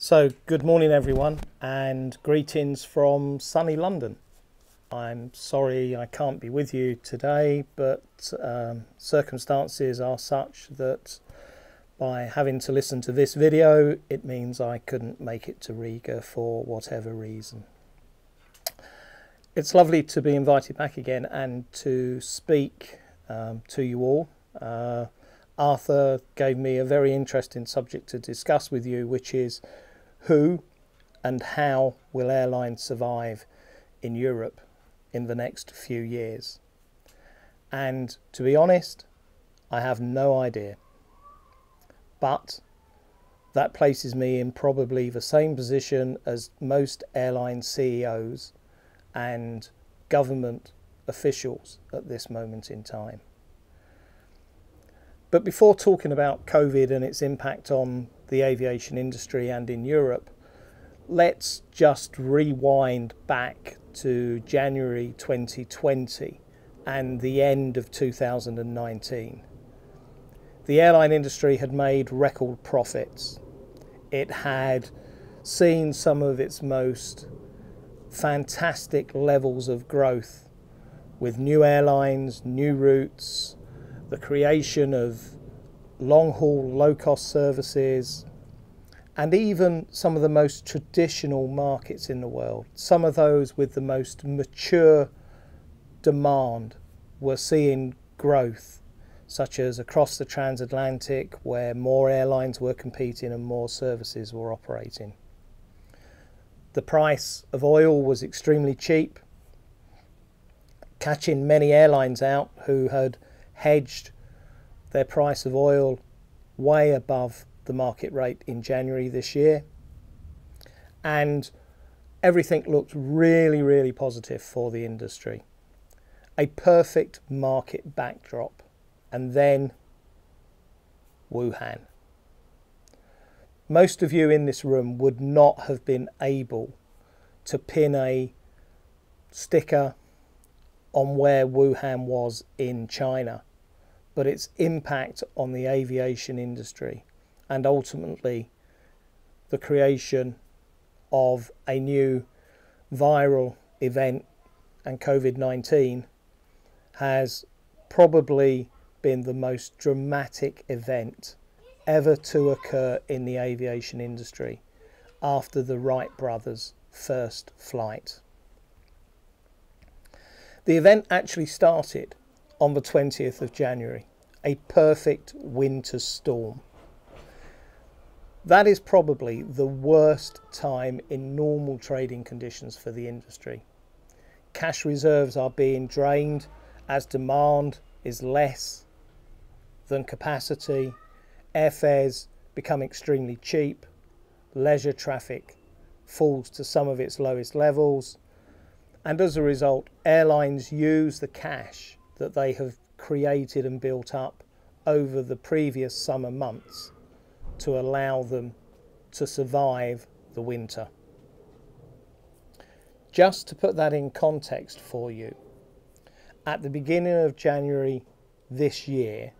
So, good morning everyone, and greetings from sunny London. I'm sorry I can't be with you today, but circumstances are such that by having to listen to this video, it means I couldn't make it to Riga for whatever reason. It's lovely to be invited back again and to speak to you all. Arthur gave me a very interesting subject to discuss with you, which is who and how will airlines survive in Europe in the next few years. And to be honest, I have no idea. But that places me in probably the same position as most airline CEOs and government officials at this moment in time. But before talking about COVID and its impact on the aviation industry and in Europe, let's just rewind back to January 2020 and the end of 2019. The airline industry had made record profits. It had seen some of its most fantastic levels of growth with new airlines, new routes, the creation of long-haul low-cost services, and even some of the most traditional markets in the world, some of those with the most mature demand, were seeing growth, such as across the transatlantic, where more airlines were competing and more services were operating. The price of oil was extremely cheap, catching many airlines out who had hedged their price of oil way above the market rate in January this year. And everything looked really positive for the industry. A perfect market backdrop. And then Wuhan. Most of you in this room would not have been able to pin a sticker on where Wuhan was in China, but its impact on the aviation industry and ultimately the creation of a new viral event and COVID-19 has probably been the most dramatic event ever to occur in the aviation industry after the Wright brothers' first flight. The event actually started on the 20th of January, a perfect winter storm. That is probably the worst time in normal trading conditions for the industry. Cash reserves are being drained as demand is less than capacity, airfares become extremely cheap, leisure traffic falls to some of its lowest levels, and as a result, airlines use the cash that they have created and built up over the previous summer months to allow them to survive the winter. Just to put that in context for you, at the beginning of January this year,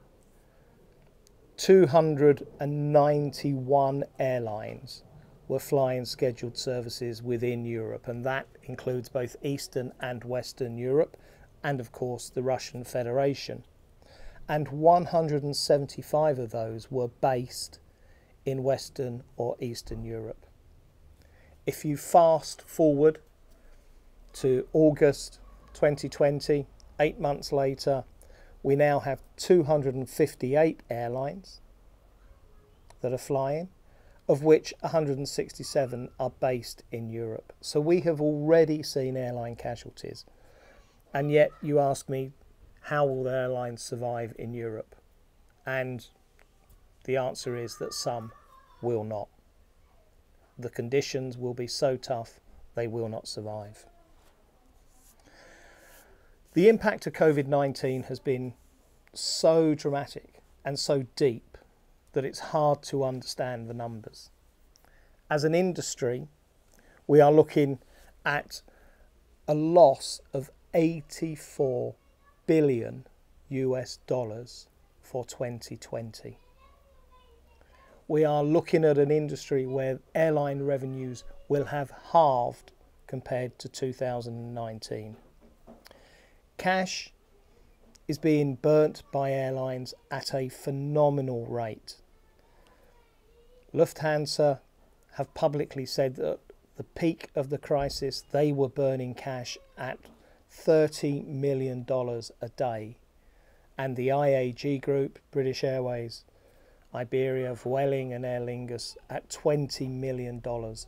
291 airlines were flying scheduled services within Europe, and that includes both Eastern and Western Europe, and of course the Russian Federation. And 175 of those were based in Western or Eastern Europe. If you fast forward to August 2020, 8 months later, we now have 258 airlines that are flying, of which 167 are based in Europe. So we have already seen airline casualties. And yet you ask me, how will the airlines survive in Europe? And the answer is that some will not. The conditions will be so tough, they will not survive. The impact of COVID-19 has been so dramatic and so deep that it's hard to understand the numbers. As an industry, we are looking at a loss of 84 billion US dollars for 2020. we are looking at an industry where airline revenues will have halved compared to 2019. Cash is being burnt by airlines at a phenomenal rate. Lufthansa have publicly said that the peak of the crisis, they were burning cash at $30 million a day. And the IAG group, British Airways, Iberia, Vueling and Aer Lingus at $20 million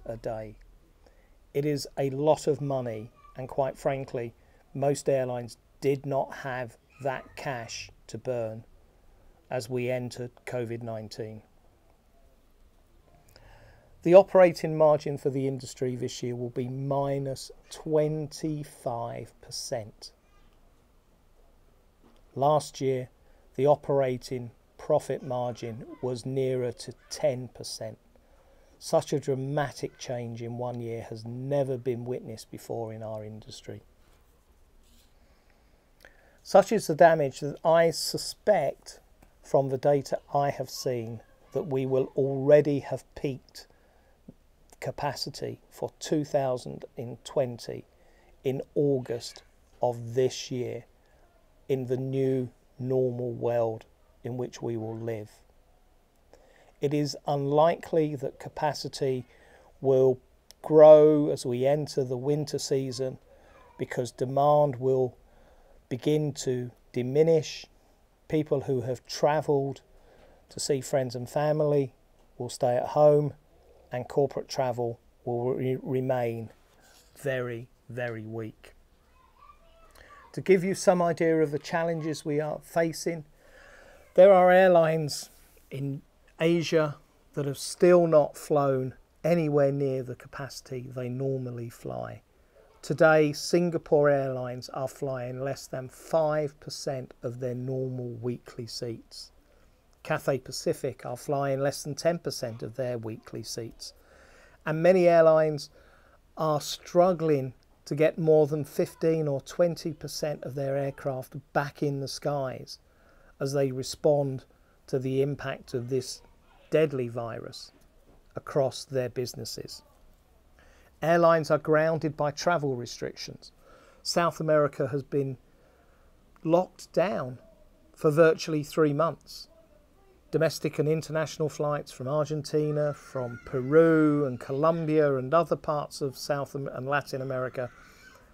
a day. It is a lot of money, and quite frankly, most airlines did not have that cash to burn as we entered COVID-19. The operating margin for the industry this year will be minus 25%. Last year, the operating profit margin was nearer to 10%. Such a dramatic change in 1 year has never been witnessed before in our industry. Such is the damage that I suspect from the data I have seen that we will already have peaked capacity for 2020 in August of this year in the new normal world in which we will live. It is unlikely that capacity will grow as we enter the winter season because demand will begin to diminish. People who have travelled to see friends and family will stay at home, and corporate travel will remain very, very weak. To give you some idea of the challenges we are facing, there are airlines in Asia that have still not flown anywhere near the capacity they normally fly. Today, Singapore Airlines are flying less than 5% of their normal weekly seats. Cathay Pacific are flying less than 10% of their weekly seats. And many airlines are struggling to get more than 15 or 20% of their aircraft back in the skies as they respond to the impact of this deadly virus across their businesses. Airlines are grounded by travel restrictions. South America has been locked down for virtually 3 months. Domestic and international flights from Argentina, from Peru and Colombia and other parts of South and Latin America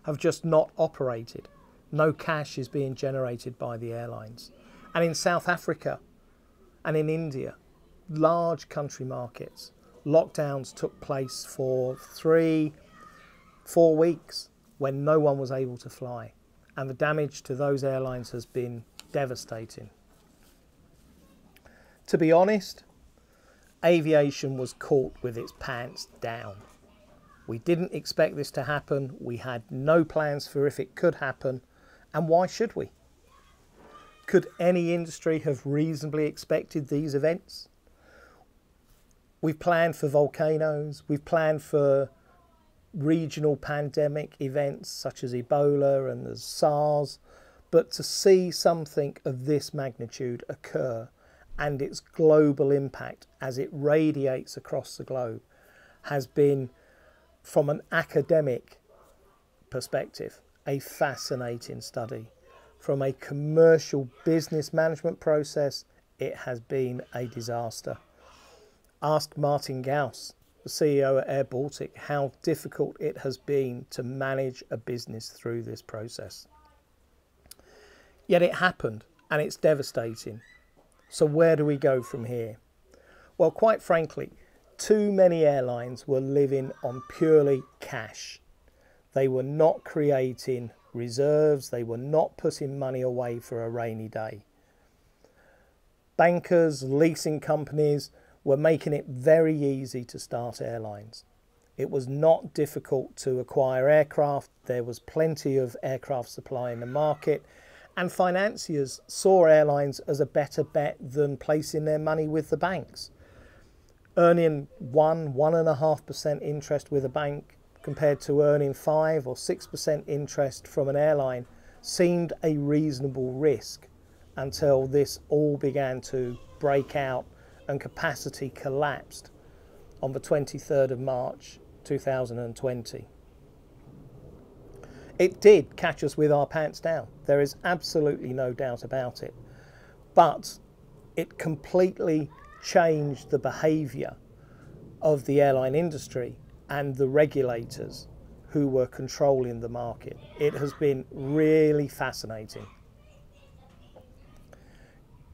have just not operated. No cash is being generated by the airlines. And in South Africa and in India, large country markets, lockdowns took place for 3-4 weeks when no one was able to fly. And the damage to those airlines has been devastating. To be honest, aviation was caught with its pants down. We didn't expect this to happen. We had no plans for if it could happen. And why should we? Could any industry have reasonably expected these events? We've planned for volcanoes. We've planned for regional pandemic events such as Ebola and the SARS. But to see something of this magnitude occur and its global impact as it radiates across the globe has been, from an academic perspective, a fascinating study. From a commercial business management process, it has been a disaster. Ask Martin Gauss, the CEO at Air Baltic, how difficult it has been to manage a business through this process. Yet it happened, and it's devastating. So where do we go from here? Well, quite frankly, too many airlines were living on purely cash. They were not creating reserves. They were not putting money away for a rainy day. Bankers, leasing companies were making it very easy to start airlines. It was not difficult to acquire aircraft. There was plenty of aircraft supply in the market. And financiers saw airlines as a better bet than placing their money with the banks. Earning 1.5% interest with a bank compared to earning 5 or 6% interest from an airline seemed a reasonable risk until this all began to break out and capacity collapsed on the 23rd of March 2020. It did catch us with our pants down. There is absolutely no doubt about it. But it completely changed the behaviour of the airline industry and the regulators who were controlling the market. It has been really fascinating.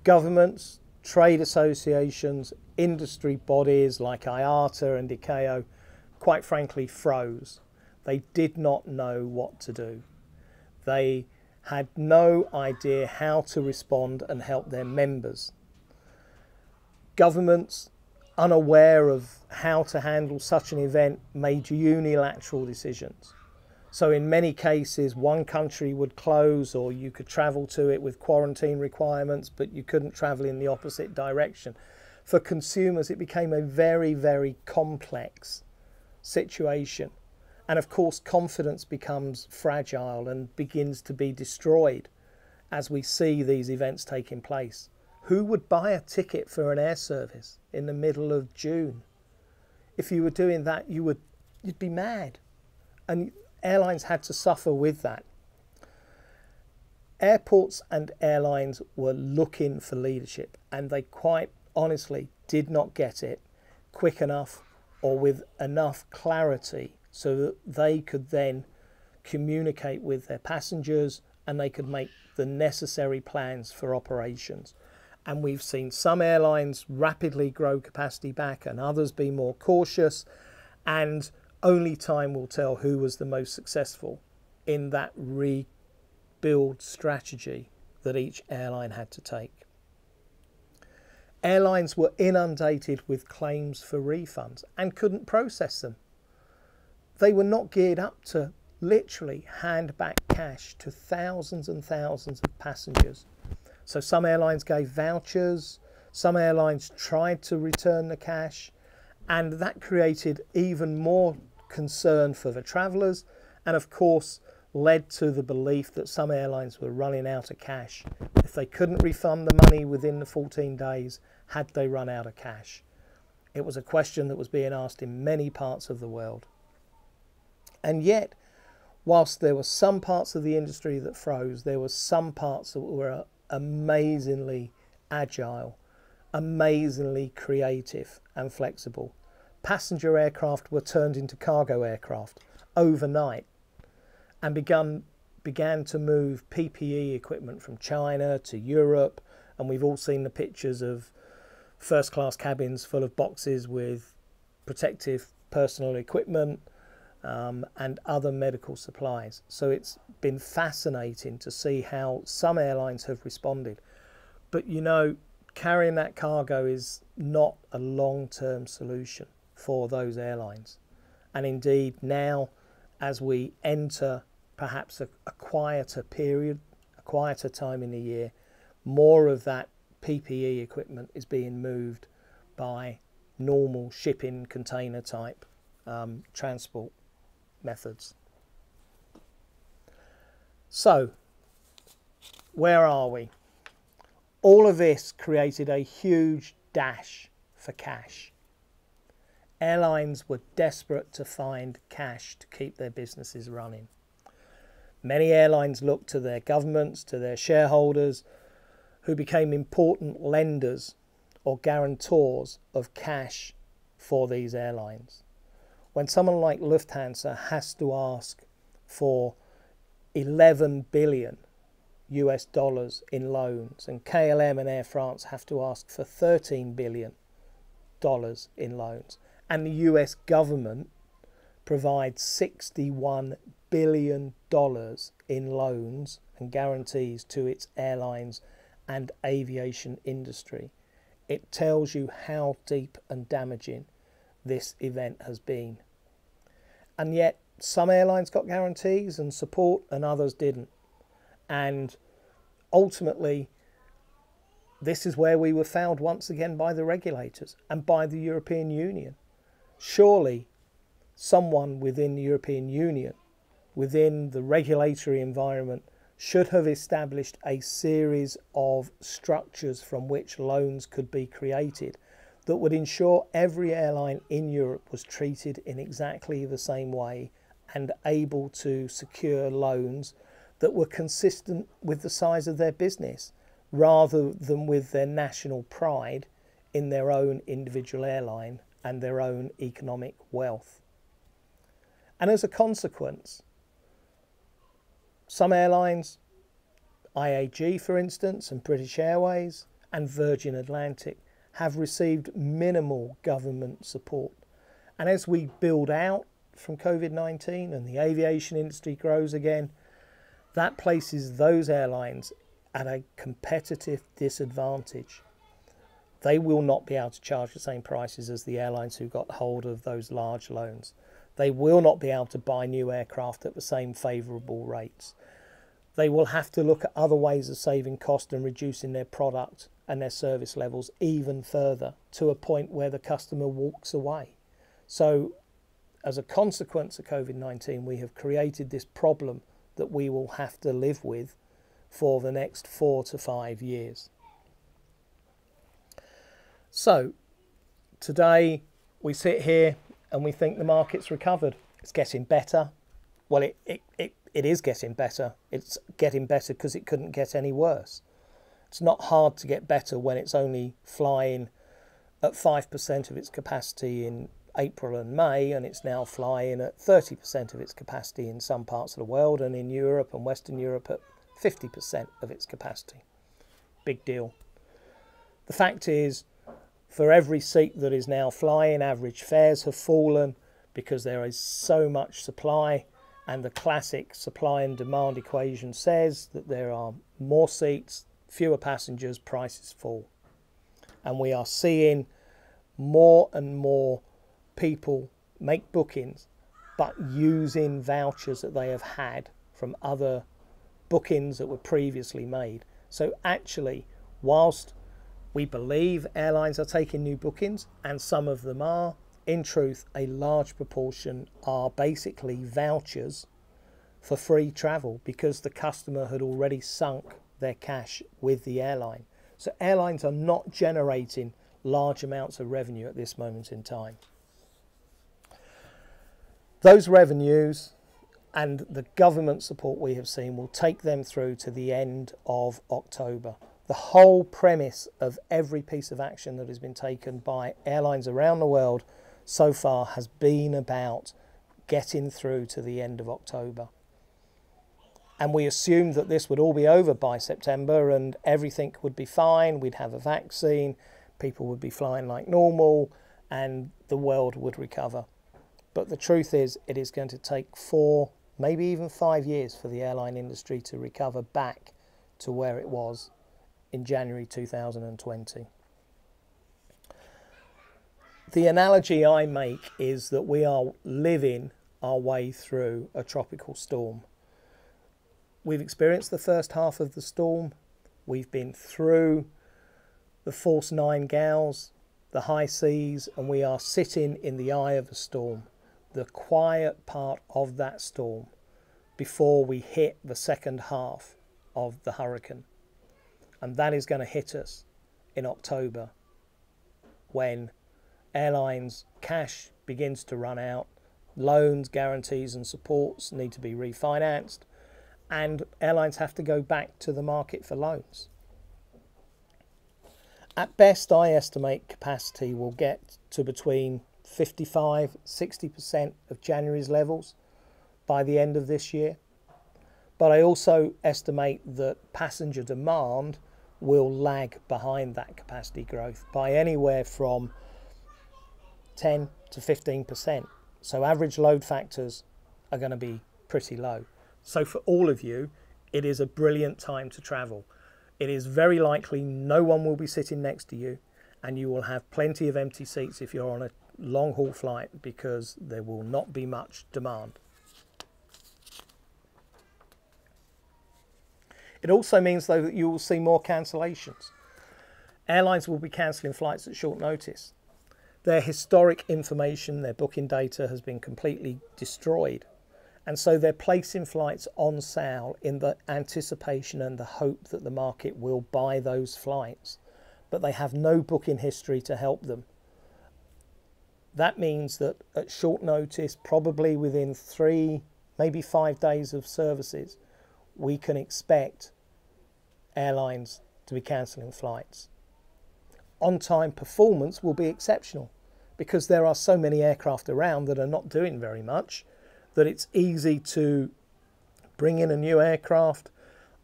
Governments, trade associations, industry bodies like IATA and ICAO, quite frankly, froze. They did not know what to do. They had no idea how to respond and help their members. Governments, unaware of how to handle such an event, made unilateral decisions. So in many cases, one country would close, or you could travel to it with quarantine requirements, but you couldn't travel in the opposite direction. For consumers, it became a very, very complex situation. And of course, confidence becomes fragile and begins to be destroyed as we see these events taking place. Who would buy a ticket for an air service in the middle of June? If you were doing that, you'd be mad. And airlines had to suffer with that. Airports and airlines were looking for leadership, and they quite honestly did not get it quick enough or with enough clarity so that they could then communicate with their passengers and they could make the necessary plans for operations. And we've seen some airlines rapidly grow capacity back and others be more cautious, and only time will tell who was the most successful in that rebuild strategy that each airline had to take. Airlines were inundated with claims for refunds and couldn't process them. They were not geared up to literally hand back cash to thousands and thousands of passengers. So some airlines gave vouchers, some airlines tried to return the cash, and that created even more concern for the travellers, and of course led to the belief that some airlines were running out of cash. If they couldn't refund the money within the 14 days, had they run out of cash? It was a question that was being asked in many parts of the world. And yet, whilst there were some parts of the industry that froze, there were some parts that were amazingly agile, amazingly creative and flexible. Passenger aircraft were turned into cargo aircraft overnight and began to move PPE equipment from China to Europe, and we've all seen the pictures of first class cabins full of boxes with protective personal equipment and other medical supplies. So it's been fascinating to see how some airlines have responded. But you know, carrying that cargo is not a long-term solution for those airlines. And indeed now, as we enter perhaps a quieter period, a quieter time in the year, more of that PPE equipment is being moved by normal shipping container type transport methods. So, where are we? All of this created a huge dash for cash. Airlines were desperate to find cash to keep their businesses running. Many airlines looked to their governments, to their shareholders, who became important lenders or guarantors of cash for these airlines. When someone like Lufthansa has to ask for 11 billion US dollars in loans, and KLM and Air France have to ask for 13 billion dollars in loans, and the US government provides $61 billion in loans and guarantees to its airlines and aviation industry, it tells you how deep and damaging this event has been. And yet some airlines got guarantees and support and others didn't. And ultimately, this is where we were found once again by the regulators and by the European Union. Surely someone within the European Union, within the regulatory environment, should have established a series of structures from which loans could be created that would ensure every airline in Europe was treated in exactly the same way and able to secure loans that were consistent with the size of their business rather than with their national pride in their own individual airline and their own economic wealth. And as a consequence, some airlines, IAG for instance, and British Airways and Virgin Atlantic, have received minimal government support. And as we build out from COVID-19 and the aviation industry grows again, that places those airlines at a competitive disadvantage. They will not be able to charge the same prices as the airlines who got hold of those large loans. They will not be able to buy new aircraft at the same favourable rates. They will have to look at other ways of saving cost and reducing their product and their service levels even further, to a point where the customer walks away. So as a consequence of COVID-19, we have created this problem that we will have to live with for the next 4 to 5 years. So today we sit here and we think the market's recovered. It's getting better. Well, it is getting better. It's getting better because it couldn't get any worse. It's not hard to get better when it's only flying at 5% of its capacity in April and May, and it's now flying at 30% of its capacity in some parts of the world, and in Europe and Western Europe at 50% of its capacity. Big deal. The fact is, for every seat that is now flying, average fares have fallen because there is so much supply, and the classic supply and demand equation says that there are more seats, fewer passengers, prices fall. And we are seeing more and more people make bookings but using vouchers that they have had from other bookings that were previously made. So actually, whilst we believe airlines are taking new bookings, and some of them are, in truth a large proportion are basically vouchers for free travel because the customer had already sunk their cash with the airline. So airlines are not generating large amounts of revenue at this moment in time. Those revenues and the government support we have seen will take them through to the end of October. The whole premise of every piece of action that has been taken by airlines around the world so far has been about getting through to the end of October. And we assumed that this would all be over by September and everything would be fine, we'd have a vaccine, people would be flying like normal, and the world would recover. But the truth is, it is going to take 4, maybe even 5 years for the airline industry to recover back to where it was in January 2020. The analogy I make is that we are living our way through a tropical storm. We've experienced the first half of the storm. We've been through the force 9 gales, the high seas, and we are sitting in the eye of the storm, the quiet part of that storm, before we hit the second half of the hurricane. And that is going to hit us in October, when airlines' cash begins to run out, loans, guarantees and supports need to be refinanced, and airlines have to go back to the market for loans. At best, I estimate capacity will get to between 55–60% of January's levels by the end of this year. But I also estimate that passenger demand will lag behind that capacity growth by anywhere from 10 to 15%. So average load factors are going to be pretty low. So for all of you, it is a brilliant time to travel. It is very likely no one will be sitting next to you, and you will have plenty of empty seats if you're on a long haul flight, because there will not be much demand. It also means, though, that you will see more cancellations. Airlines will be cancelling flights at short notice. Their historic information, their booking data has been completely destroyed. And so they're placing flights on sale in the anticipation and the hope that the market will buy those flights. But they have no booking history to help them. That means that at short notice, probably within 3, maybe 5 days of services, we can expect airlines to be cancelling flights. On-time performance will be exceptional because there are so many aircraft around that are not doing very much that it's easy to bring in a new aircraft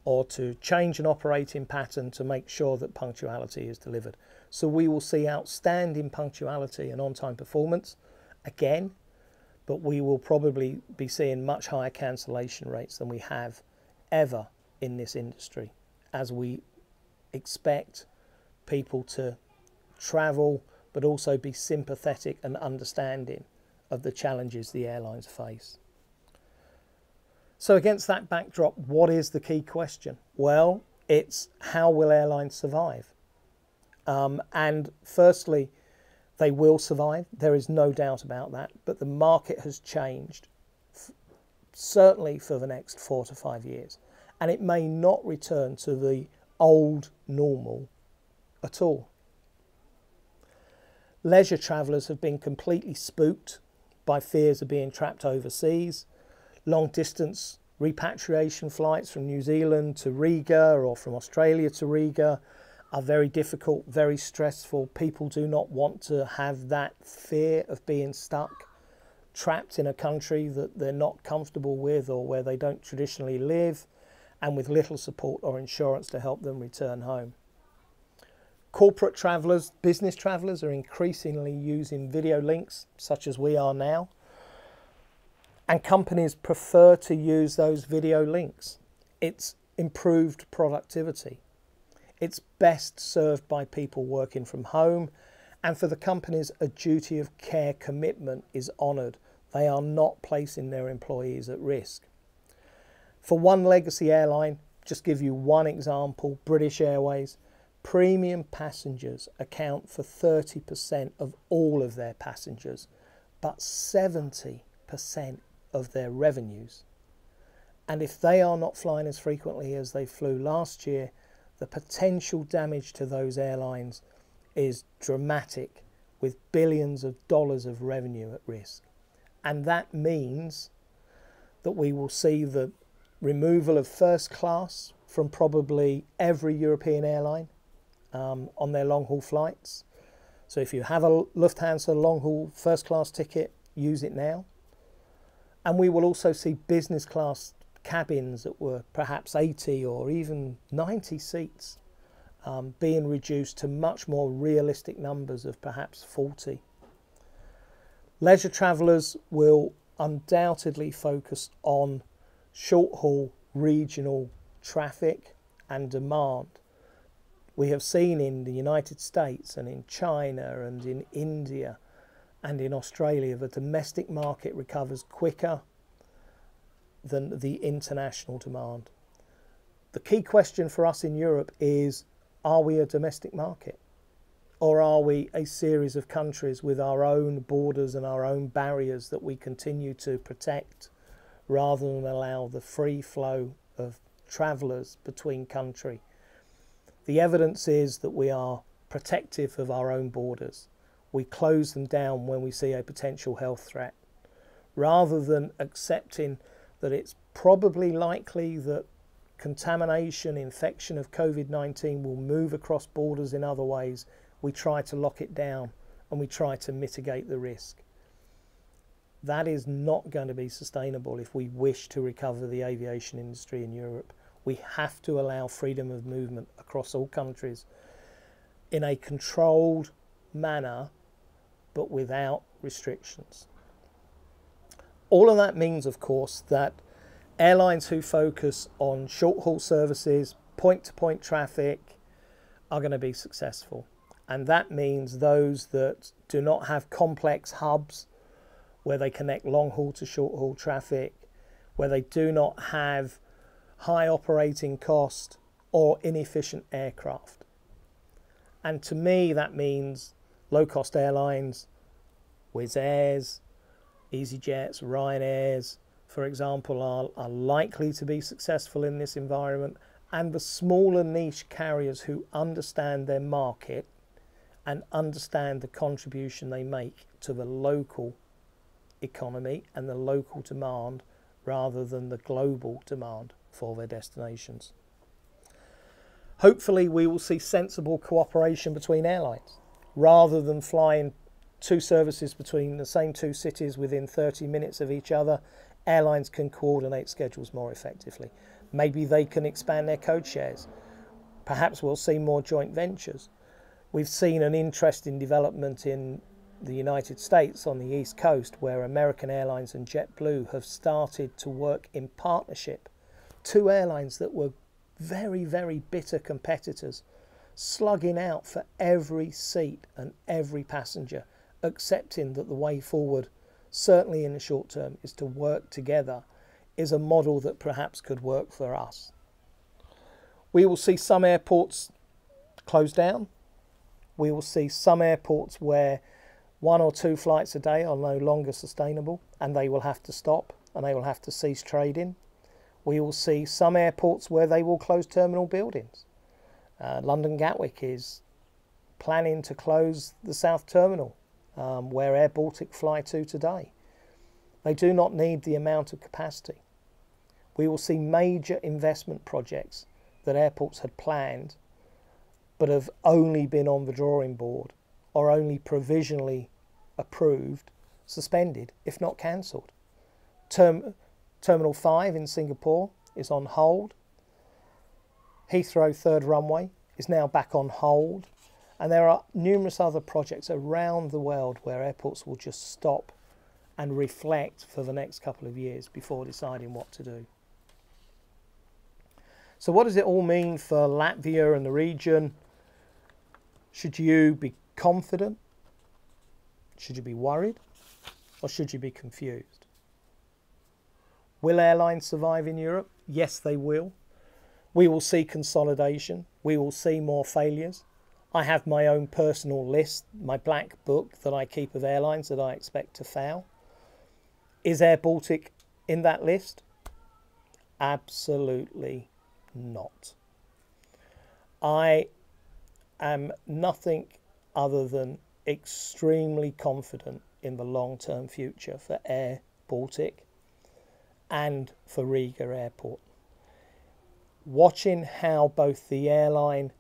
or to change an operating pattern to make sure that punctuality is delivered. So we will see outstanding punctuality and on-time performance again, but we will probably be seeing much higher cancellation rates than we have ever in this industry, as we expect people to travel but also be sympathetic and understanding of the challenges the airlines face. So against that backdrop, what is the key question? Well, it's how will airlines survive? And firstly, they will survive. There is no doubt about that. But the market has changed, certainly for the next 4 to 5 years. And it may not return to the old normal at all. Leisure travellers have been completely spooked by fears of being trapped overseas. Long distance repatriation flights from New Zealand to Riga or from Australia to Riga are very difficult, very stressful. People do not want to have that fear of being stuck, trapped in a country that they're not comfortable with or where they don't traditionally live, and with little support or insurance to help them return home. Corporate travellers, business travellers are increasingly using video links, such as we are now. And companies prefer to use those video links. It's improved productivity. It's best served by people working from home. And for the companies, a duty of care commitment is honoured. They are not placing their employees at risk. For one legacy airline, just give you one example, British Airways, premium passengers account for 30% of all of their passengers, but 70% of their revenues. And if they are not flying as frequently as they flew last year, the potential damage to those airlines is dramatic, with billions of dollars of revenue at risk. And that means that we will see the removal of first class from probably every European airline on their long-haul flights. So if you have a Lufthansa long-haul first class ticket, use it now. And we will also see business class cabins that were perhaps 80 or even 90 seats being reduced to much more realistic numbers of perhaps 40. Leisure travellers will undoubtedly focus on short-haul regional traffic and demand. We have seen in the United States and in China and in India and in Australia, the domestic market recovers quicker than the international demand. The key question for us in Europe is, are we a domestic market? Or are we a series of countries with our own borders and our own barriers that we continue to protect rather than allow the free flow of travellers between country? The evidence is that we are protective of our own borders. We close them down when we see a potential health threat, rather than accepting that it's probably likely that contamination, infection of COVID-19 will move across borders in other ways. We try to lock it down and we try to mitigate the risk. That is not going to be sustainable if we wish to recover the aviation industry in Europe. We have to allow freedom of movement across all countries in a controlled manner, but without restrictions. All of that means, of course, that airlines who focus on short-haul services, point-to-point traffic, are going to be successful. And that means those that do not have complex hubs where they connect long-haul to short-haul traffic, where they do not have high operating cost or inefficient aircraft. And to me, that means low-cost airlines, Wizz Airs, EasyJets, Ryanairs, for example, are likely to be successful in this environment, and the smaller niche carriers who understand their market and understand the contribution they make to the local economy and the local demand rather than the global demand for their destinations. Hopefully we will see sensible cooperation between airlines. Rather than flying two services between the same two cities within 30 minutes of each other, airlines can coordinate schedules more effectively. Maybe they can expand their code shares. Perhaps we'll see more joint ventures. We've seen an interesting development in the United States on the East Coast, where American Airlines and JetBlue have started to work in partnership. Two airlines that were very, very bitter competitors, slugging out for every seat and every passenger, accepting that the way forward, certainly in the short term, is to work together, is a model that perhaps could work for us. We will see some airports close down. We will see some airports where 1 or 2 flights a day are no longer sustainable and they will have to stop and they will have to cease trading. We will see some airports where they will close terminal buildings. London Gatwick is planning to close the South Terminal, where Air Baltic fly to today. They do not need the amount of capacity. We will see major investment projects that airports had planned but have only been on the drawing board or only provisionally approved, suspended, if not cancelled. Terminal 5 in Singapore is on hold. Heathrow third runway is now back on hold. And there are numerous other projects around the world where airports will just stop and reflect for the next couple of years before deciding what to do. So what does it all mean for Latvia and the region? Should you be confident? Should you be worried? Or should you be confused? Will airlines survive in Europe? Yes, they will. We will see consolidation. We will see more failures. I have my own personal list, my black book that I keep of airlines that I expect to fail. Is Air Baltic in that list? Absolutely not. I am nothing other than extremely confident in the long-term future for Air Baltic and for Riga Airport. Watching how both the airline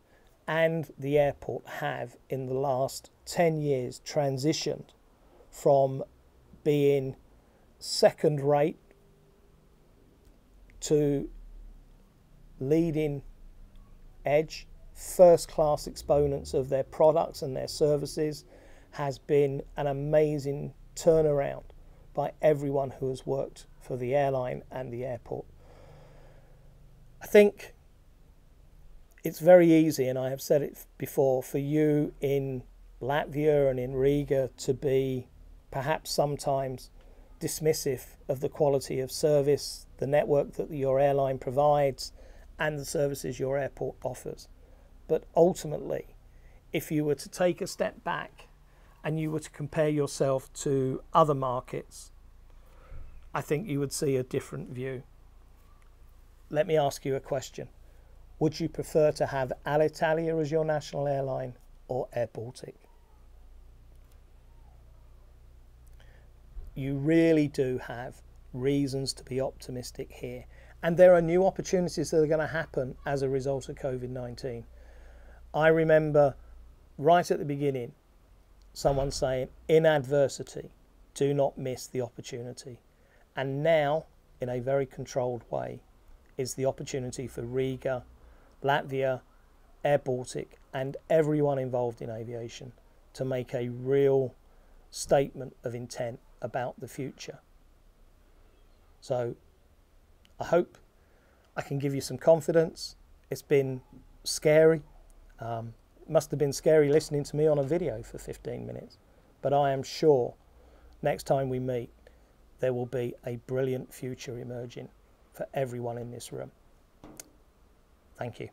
and the airport have in the last 10 years transitioned from being second rate to leading edge, first class exponents of their products and their services has been an amazing turnaround by everyone who has worked for the airline and the airport. I think it's very easy, and I have said it before, for you in Latvia and in Riga to be perhaps sometimes dismissive of the quality of service, the network that your airline provides, and the services your airport offers. But ultimately, if you were to take a step back and you were to compare yourself to other markets, I think you would see a different view. Let me ask you a question. Would you prefer to have Alitalia as your national airline or Air Baltic? You really do have reasons to be optimistic here. And there are new opportunities that are going to happen as a result of COVID-19. I remember right at the beginning, someone saying, in adversity, do not miss the opportunity. And now, in a very controlled way, is the opportunity for Riga, Latvia, Air Baltic, and everyone involved in aviation to make a real statement of intent about the future. So I hope I can give you some confidence. It's been scary. It must have been scary listening to me on a video for 15 minutes. But I am sure next time we meet, there will be a brilliant future emerging for everyone in this room. Thank you.